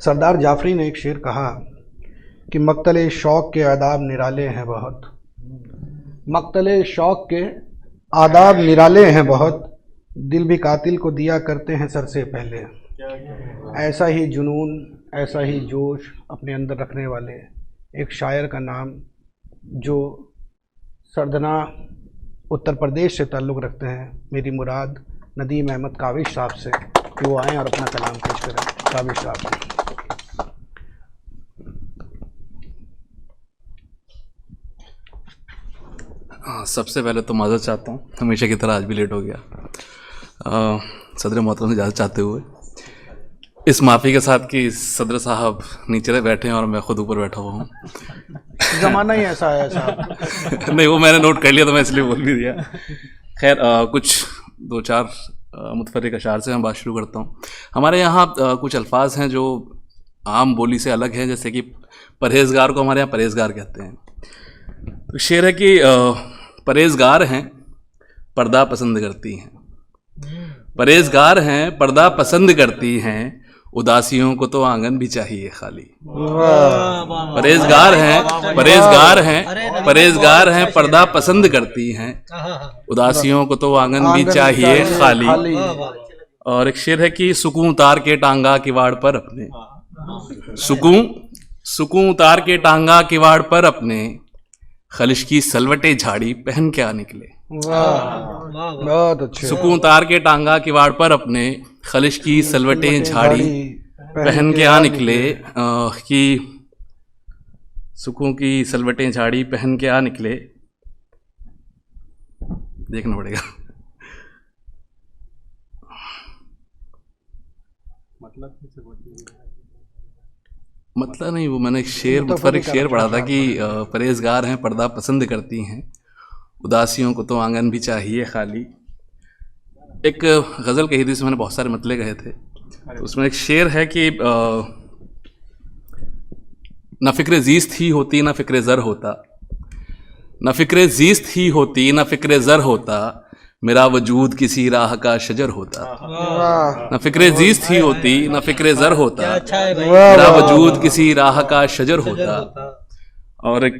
सरदार जाफरी ने एक शेर कहा कि मक्तले शौक़ के आदाब निराले हैं बहुत, मक्तले शौक़ के आदाब निराले हैं बहुत, दिल भी कातिल को दिया करते हैं सर से पहले। ऐसा ही जुनून, ऐसा ही जोश अपने अंदर रखने वाले एक शायर का नाम जो सरदना उत्तर प्रदेश से ताल्लुक़ रखते हैं, मेरी मुराद नदीम अहमद काविश साहब से कि वो आएँ और अपना कलाम पेश करें। काविश साहब। सबसे पहले तो माज़रत चाहता हूँ, हमेशा की तरह आज भी लेट हो गया। सदर मोहतरम से इजाज़त चाहते हुए इस माफ़ी के साथ कि सदर साहब नीचे बैठे हैं और मैं खुद ऊपर बैठा हुआ हूँ। ज़माना ही ऐसा है साहब। नहीं, वो मैंने नोट कर लिया तो मैं इसलिए बोल भी दिया। खैर, कुछ दो चार मुतफर्रिक अशार से मैं बात शुरू करता हूँ। हमारे यहाँ कुछ अल्फाज हैं जो आम बोली से अलग हैं, जैसे कि परहेज़गार को हमारे यहाँ परहेज़गार कहते हैं। तो शेर है कि परहेज़गार हैं पर्दा पसंद करती हैं, परहेज़गार हैं पर्दा पसंद करती हैं, उदासियों को तो आंगन भी चाहिए खाली। परहेज़गार हैं, परहेज़गार हैं, परहेज़गार हैं पर्दा पसंद करती हैं, उदासियों को तो आंगन भी चाहिए खाली। और एक शेर है कि सुकून उतार के टांगा किवाड़ पर अपने, सुकून उतार के टांगा किवाड़ पर अपने, खलिश की सलवटे झाड़ी पहन के आ निकले। बहुत अच्छे। सुकून उतार के टांगा किवाड़ पर अपने, खलिश की सलवटे झाड़ी पहन के आ निकले। कि सुकून की सलवटें झाड़ी पहन के आ निकले, देखना पड़ेगा मतलब नहीं, वो मैंने एक शेर मुतफर्रिक शेर पढ़ा था कि परहेज़गार हैं पर्दा पसंद करती हैं, उदासियों को तो आंगन भी चाहिए खाली। एक गज़ल कही थी, उसमें मैंने बहुत सारे मतले कहे थे, तो उसमें एक शेर है कि न फ़िक्र ज़ीस्त ही होती न फ़िक्र ज़र होता, न फ़िक्र ज़ीस्त ही होती न फ़िक्र ज़र होता, मेरा वजूद किसी राह का शजर होता। न फ़िक्र ज़ीस्त ही होती न फ़िक्र ज़र होता, मेरा वजूद किसी राह का शजर होता। और एक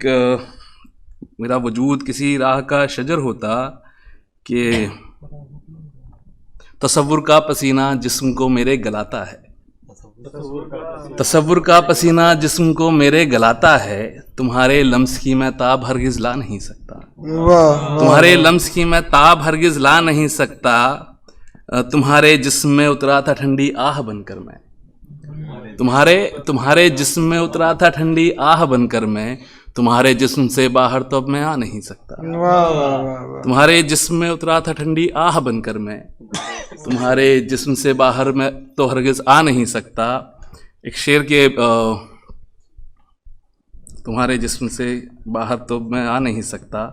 मेरा वजूद किसी राह का शजर होता कि तसव्वुर का पसीना जिस्म को मेरे गलाता है, तसव्वुर का पसीना जिस्म को मेरे गलाता है, तुम्हारे लम्स की मैं ताब हरगिज़ ला नहीं सकता, तुम्हारे लम्स की मैं ताब हरगिज़ ला नहीं सकता, तुम्हारे जिस्म में उतरा था ठंडी आह बनकर मैं, तुम्हारे जिस्म में उतरा था ठंडी आह बनकर मैं, तुम्हारे जिस्म से बाहर तो अब मैं आ नहीं सकता, तुम्हारे जिस्म में उतरा था ठंडी आह बनकर मैं, तुम्हारे जिस्म से बाहर मैं तो हरगिज़ आ नहीं सकता। एक शेर के तुम्हारे जिस्म से बाहर तो मैं आ नहीं सकता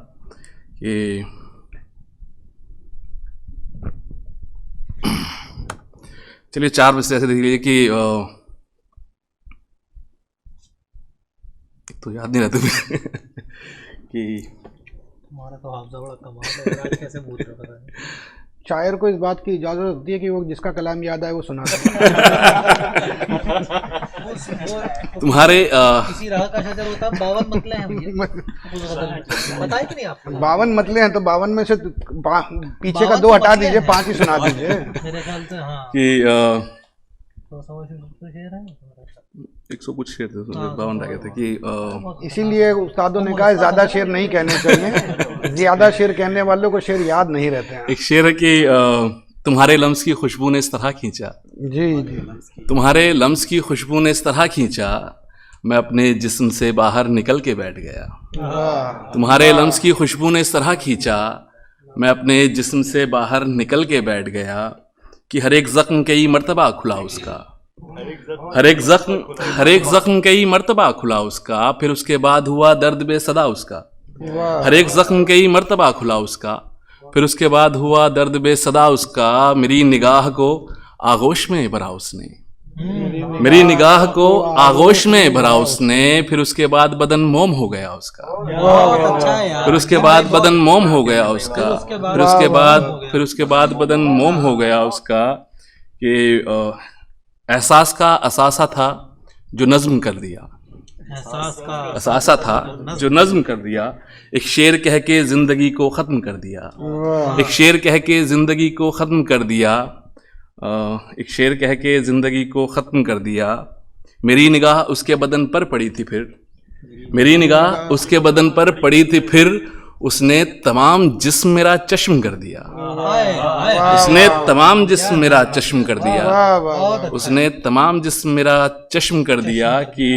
कि चलिए चार बजे ऐसे देख लीजिए कि तो याद नहीं रहता कि तुम्हारा तो हाफज़ा बड़ा कमाल है, आज कैसे भूल रहा है। शायर को इस बात की इजाज़त होती है कि वो जिसका कलाम याद आए वो सुना दे। तुम्हारे किसी राह का शजर होता, 52 मतले हैं भैया, बताए कि नहीं आपको? 52 मतले हैं, तो 52 में से पीछे का 2 हटा दीजिए, 5 ही सुना दीजिए। मेरे ख्याल से हाँ कि 100 शेर है, 100 कुछ शेर थे, 52 रह गए थे कि इसीलिए उस्तादों ने कहा ज़्यादा शेर नहीं कहने चाहिए, ज़्यादा शेर कहने वालों को शेर याद नहीं रहते हैं। एक शेर है कि तुम्हारे लम्स की खुशबू ने इस तरह खींचा, जी जी, तुम्हारे लम्स की खुशबू ने इस तरह खींचा, मैं अपने जिस्म से बाहर निकल के बैठ गया, तुम्हारे लम्स की खुशबू ने इस तरह खींचा, मैं अपने जिस्म से बाहर निकल के बैठ गया, कि हर एक ज़ख्म कई मर्तबा खुला उसका, हर एक ज़ख्म कई मर्तबा खुला उसका, फिर उसके बाद हुआ दर्द बेसदा उसका, हर एक ज़ख्म कई मर्तबा खुला उसका, फिर उसके बाद हुआ दर्द बेसदा उसका, मेरी निगाह को आगोश में भरा उसने, मेरी निगाह को आगोश में भरा उसने, फिर उसके बाद बदन मोम हो गया उसका, फिर उसके बाद बदन मोम हो गया उसका, फिर उसके बाद बदन मोम हो गया उसका, कि एहसास का असासा था जो नज्म कर दिया। एहसास का असासा था जो नज्म कर दिया। एक शेर कह के जिंदगी को ख़त्म कर दिया। एक शेर कह के जिंदगी को ख़त्म कर दिया। एक शेर कह के जिंदगी को ख़त्म कर दिया। मेरी निगाह उसके बदन पर पड़ी थी फिर, मेरी निगाह उसके बदन पर पड़ी थी फिर, उसने तमाम जिस्म मेरा चश्म कर दिया। उसने तमाम जिस्म मेरा चश्म कर दिया। उसने तमाम जिस्म मेरा चश्म कर दिया कि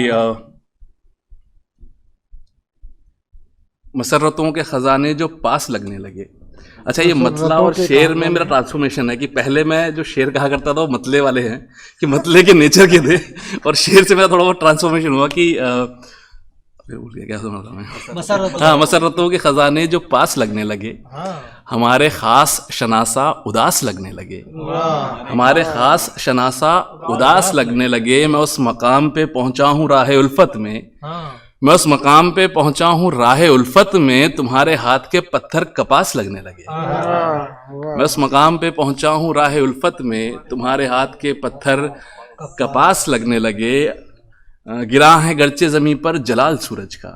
मसरतों के ख़जाने जो पास लगने लगे। अच्छा, ये मतला और शेर में मेरा ट्रांसफॉर्मेशन है कि पहले मैं जो शेर कहा करता था वो मतले वाले हैं कि मतले के नेचर के थे, और शेर से मेरा थोड़ा बहुत ट्रांसफॉर्मेशन हुआ कि भूल गया क्या सुना था मैं। हाँ, मसरतों के ख़जाने जो पास लगने लगे, हमारे ख़ास शनासा उदास लगने लगे। हमारे ख़ास शनासा उदास लगने लगे। मैं उस मकाम पे पहुँचा हूँ राह उल्फत में, मैं उस मकाम पे पहुंचा हूँ राह उल्फत में, तुम्हारे हाथ के पत्थर कपास लगने लगे। मैं उस मकाम पे पहुंचा हूँ राह उल्फत में, तुम्हारे हाथ के पत्थर कपास लगने लगे। गिरा है गर्चे ज़मीं पर जलाल सूरज का,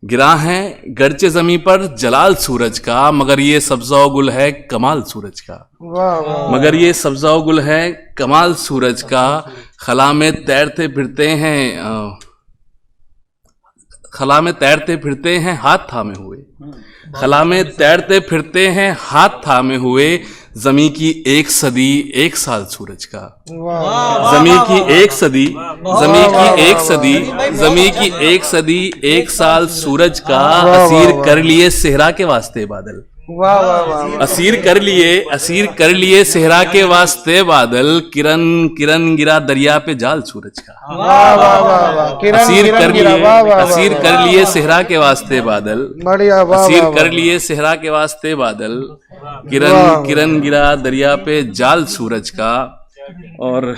गिरा है गर्चे ज़मीं पर जलाल सूरज का, मगर ये सब्ज़ा गुल है कमाल सूरज का। मगर ये सब्ज़ा गुल है कमाल सूरज का। खला में तैरते फिरते हैं, खला में तैरते फिरते हैं हाथ थामे हुए। खला में तैरते फिरते हैं हाथ थामे हुए, ज़मीं की एक सदी एक साल सूरज का। ज़मीं की एक सदी, ज़मीं की एक सदी, ज़मीं की एक सदी एक साल सूरज का। असीर कर लिए सेहरा के वास्ते बादल, असीर कर लिए सेहरा के वास्ते बादल। किरण किरण गिरा दरिया पे जाल सूरज का। असीर कर लिए सेहरा के वास्ते बादल, असीर कर लिए सेहरा के वास्ते बादल। किरण किरण गिरा दरिया पे जाल सूरज का। और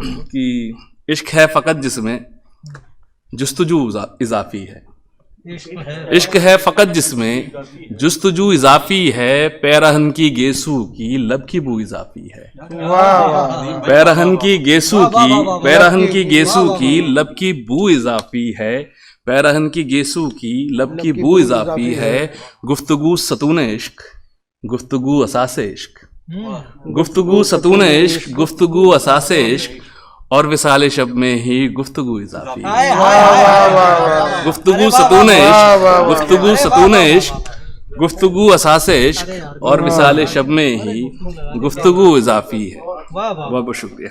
कि इश्क है फ़कत जिसमें जुस्तजू इजाफी है, इश्क है फ़कत जिसमें जुस्तजू इजाफी है। पैरहन की गेसू की लब की बू इजाफी है। पैरहन की गेसू की, पैरहन की गेसू की लब की बू इजाफी है। पैरहन की गेसू की लब की बू इजाफी है। गुफ्तगू सतून इश्क, गुफ्तगू असासे इश्क, गुफ्तगू सतून इश्क, गुफ्तगू असासे इश्क। और विसाले शब में ही गुफ्तगू इजाफी, गुफ्तगू सतून इश्क, गुफ्तगू सतून इश्क, गुफ्तगू असासे इश्क। और विसाले शब में ही गुफ्तगू इजाफी है। बहुत बहुत शुक्रिया।